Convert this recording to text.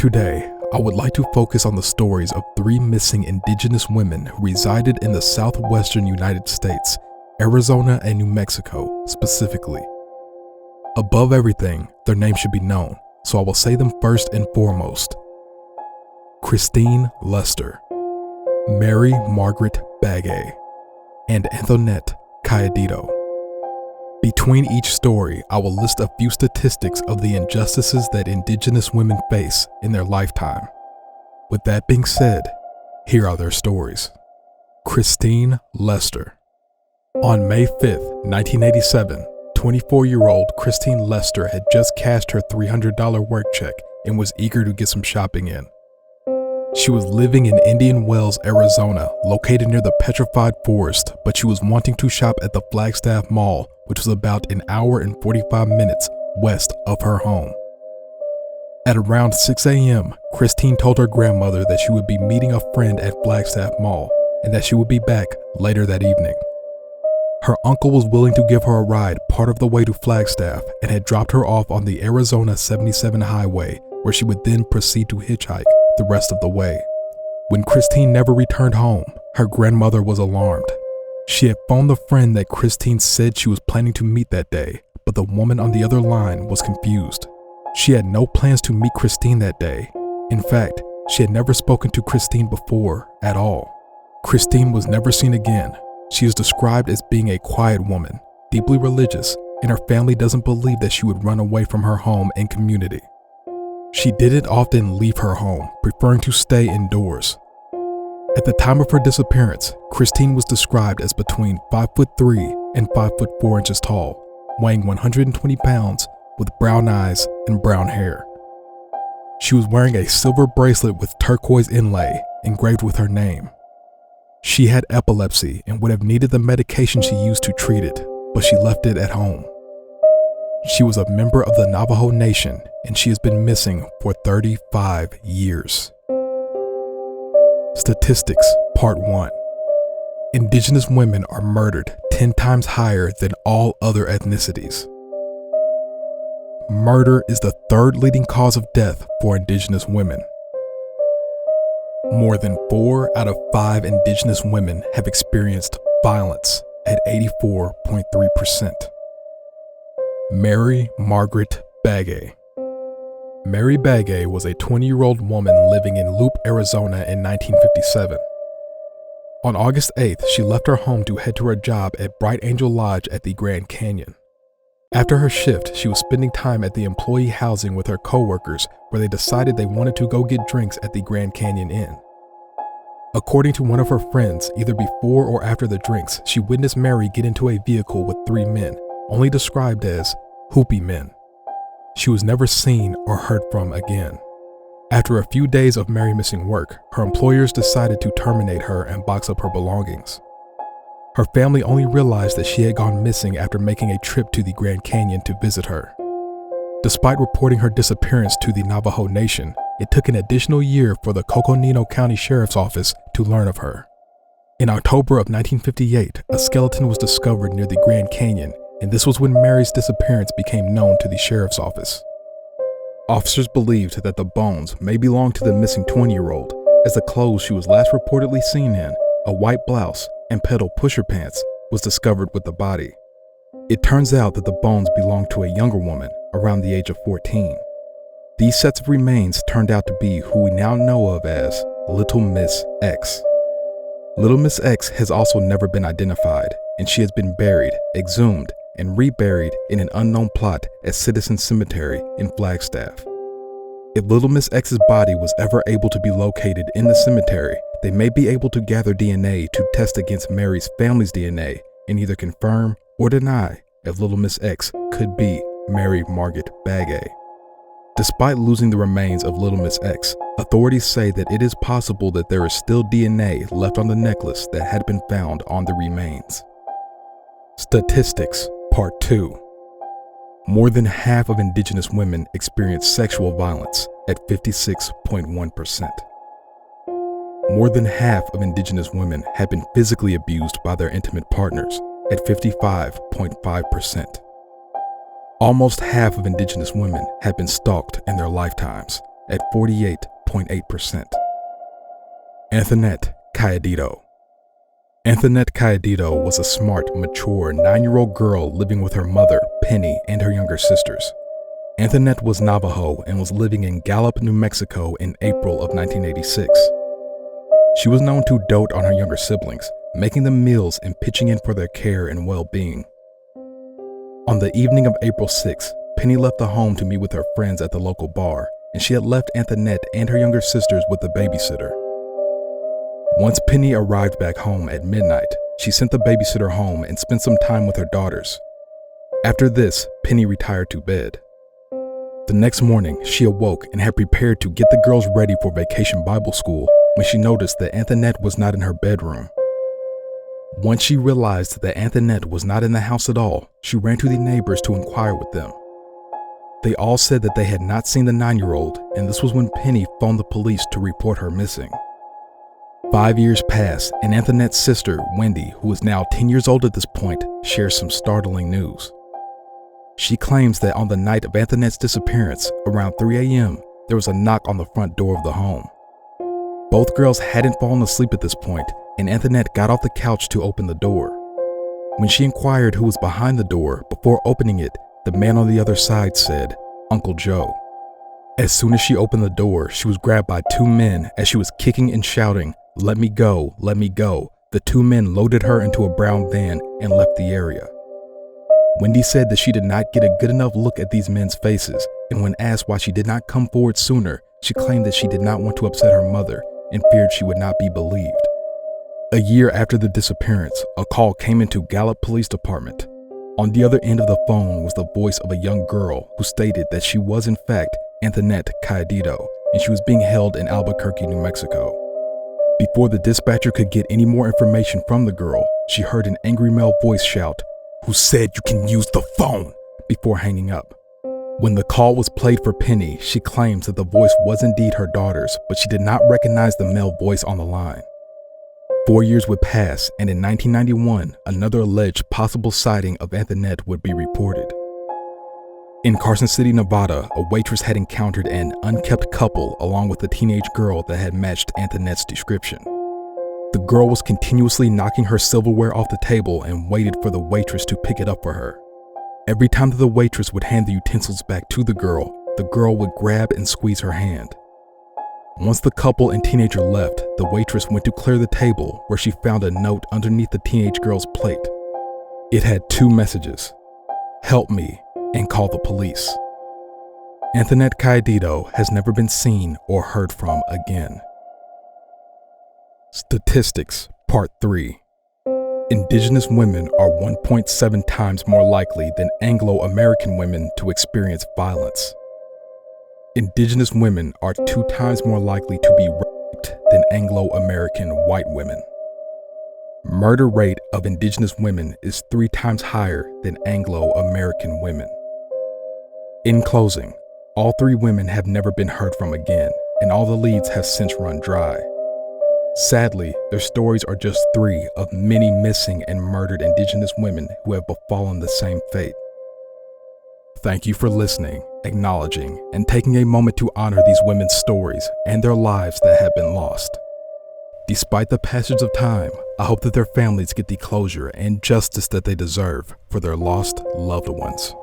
Today, I would like to focus on the stories of 3 missing Indigenous women who resided in the southwestern United States, Arizona and New Mexico specifically. Above everything, their names should be known, so I will say them first and foremost. Christine Lester, Mary Margaret Begay, and Anthonette Cayedito. Between each story, I will list a few statistics of the injustices that Indigenous women face in their lifetime. With that being said, here are their stories. Christine Lester. On May 5th, 1987, 24-year-old Christine Lester had just cashed her $300 work check and was eager to get some shopping in. She was living in Indian Wells, Arizona, located near the Petrified Forest, but she was wanting to shop at the Flagstaff Mall, which was about an hour and 45 minutes west of her home. At around 6 a.m., Christine told her grandmother that she would be meeting a friend at Flagstaff Mall and that she would be back later that evening. Her uncle was willing to give her a ride part of the way to Flagstaff and had dropped her off on the Arizona 77 highway, where she would then proceed to hitchhike the rest of the way. When Christine never returned home, her grandmother was alarmed. She had phoned the friend that Christine said she was planning to meet that day, but the woman on the other line was confused. She had no plans to meet Christine that day. In fact, she had never spoken to Christine before at all. Christine was never seen again. She is described as being a quiet woman, deeply religious, and her family doesn't believe that she would run away from her home and community. She didn't often leave her home, preferring to stay indoors. At the time of her disappearance, Christine was described as between 5'3" and 5'4" inches tall, weighing 120 pounds, with brown eyes and brown hair. She was wearing a silver bracelet with turquoise inlay engraved with her name. She had epilepsy and would have needed the medication she used to treat it, but she left it at home. She was a member of the Navajo Nation, and she has been missing for 35 years. Statistics, Part 1. Indigenous women are murdered 10 times higher than all other ethnicities. Murder is the 3rd leading cause of death for Indigenous women. More than 4 out of 5 Indigenous women have experienced violence at 84.3%. Mary Margaret Begay. Mary Begay was a 20-year-old woman living in Loop, Arizona in 1957. On August 8th, she left her home to head to her job at Bright Angel Lodge at the Grand Canyon. After her shift, she was spending time at the employee housing with her co-workers, where they decided they wanted to go get drinks at the Grand Canyon Inn. According to one of her friends, either before or after the drinks, she witnessed Mary get into a vehicle with 3 men, only described as hoopy men. She was never seen or heard from again. After a few days of Mary missing work, her employers decided to terminate her and box up her belongings. Her family only realized that she had gone missing after making a trip to the Grand Canyon to visit her. Despite reporting her disappearance to the Navajo Nation, it took an additional year for the Coconino County Sheriff's Office to learn of her. In October of 1958, a skeleton was discovered near the Grand Canyon, and this was when Mary's disappearance became known to the sheriff's office. Officers believed that the bones may belong to the missing 20-year-old, as the clothes she was last reportedly seen in, a white blouse and pedal pusher pants, was discovered with the body. It turns out that the bones belonged to a younger woman, around the age of 14. These sets of remains turned out to be who we now know of as Little Miss X. Little Miss X has also never been identified, and she has been buried, exhumed, and reburied in an unknown plot at Citizen Cemetery in Flagstaff. If Little Miss X's body was ever able to be located in the cemetery, they may be able to gather DNA to test against Mary's family's DNA and either confirm or deny if Little Miss X could be Mary Margaret Begay. Despite losing the remains of Little Miss X, authorities say that it is possible that there is still DNA left on the necklace that had been found on the remains. Statistics, Part 2. More than half of Indigenous women experience sexual violence at 56.1%. More than half of Indigenous women have been physically abused by their intimate partners at 55.5%. Almost half of Indigenous women have been stalked in their lifetimes at 48.8%. Anthonette Cayedito. Anthonette Cayedito was a smart, mature 9-year-old girl living with her mother, Penny, and her younger sisters. Anthonette was Navajo and was living in Gallup, New Mexico in April of 1986. She was known to dote on her younger siblings, making them meals and pitching in for their care and well-being. On the evening of April 6, Penny left the home to meet with her friends at the local bar, and she had left Anthonette and her younger sisters with the babysitter. Once Penny arrived back home at midnight, she sent the babysitter home and spent some time with her daughters. After this, Penny retired to bed. The next morning, she awoke and had prepared to get the girls ready for vacation Bible school when she noticed that Anthonette was not in her bedroom. Once she realized that Anthonette was not in the house at all, she ran to the neighbors to inquire with them. They all said that they had not seen the 9-year-old, and this was when Penny phoned the police to report her missing. 5 years passed, and Anthonette's sister, Wendy, who is now 10 years old at this point, shares some startling news. She claims that on the night of Anthonette's disappearance, around 3 a.m., there was a knock on the front door of the home. Both girls hadn't fallen asleep at this point, and Anthonette got off the couch to open the door. When she inquired who was behind the door, before opening it, the man on the other side said, "Uncle Joe." As soon as she opened the door, she was grabbed by 2 men as she was kicking and shouting, "Let me go, let me go." The 2 men loaded her into a brown van and left the area. Wendy said that she did not get a good enough look at these men's faces, and when asked why she did not come forward sooner, she claimed that she did not want to upset her mother and feared she would not be believed. A year after the disappearance, a call came into Gallup Police Department. On the other end of the phone was the voice of a young girl who stated that she was in fact Anthonette Cayedito, and she was being held in Albuquerque, New Mexico. Before the dispatcher could get any more information from the girl, she heard an angry male voice shout, "Who said you can use the phone?" before hanging up. When the call was played for Penny, she claims that the voice was indeed her daughter's, but she did not recognize the male voice on the line. 4 years would pass, and in 1991, another alleged possible sighting of Anthonette would be reported. In Carson City, Nevada, a waitress had encountered an unkept couple along with a teenage girl that had matched Anthonette's description. The girl was continuously knocking her silverware off the table and waited for the waitress to pick it up for her. Every time that the waitress would hand the utensils back to the girl would grab and squeeze her hand. Once the couple and teenager left, the waitress went to clear the table, where she found a note underneath the teenage girl's plate. It had 2 messages: "Help me," and "Call the police." Anthonette Cayedito has never been seen or heard from again. Statistics, Part 3. Indigenous women are 1.7 times more likely than Anglo-American women to experience violence. Indigenous women are 2 times more likely to be raped than Anglo-American white women. Murder rate of Indigenous women is 3 times higher than Anglo-American women. In closing, all 3 women have never been heard from again, and all the leads have since run dry. Sadly, their stories are just 3 of many missing and murdered Indigenous women who have befallen the same fate. Thank you for listening, acknowledging, and taking a moment to honor these women's stories and their lives that have been lost. Despite the passage of time, I hope that their families get the closure and justice that they deserve for their lost loved ones.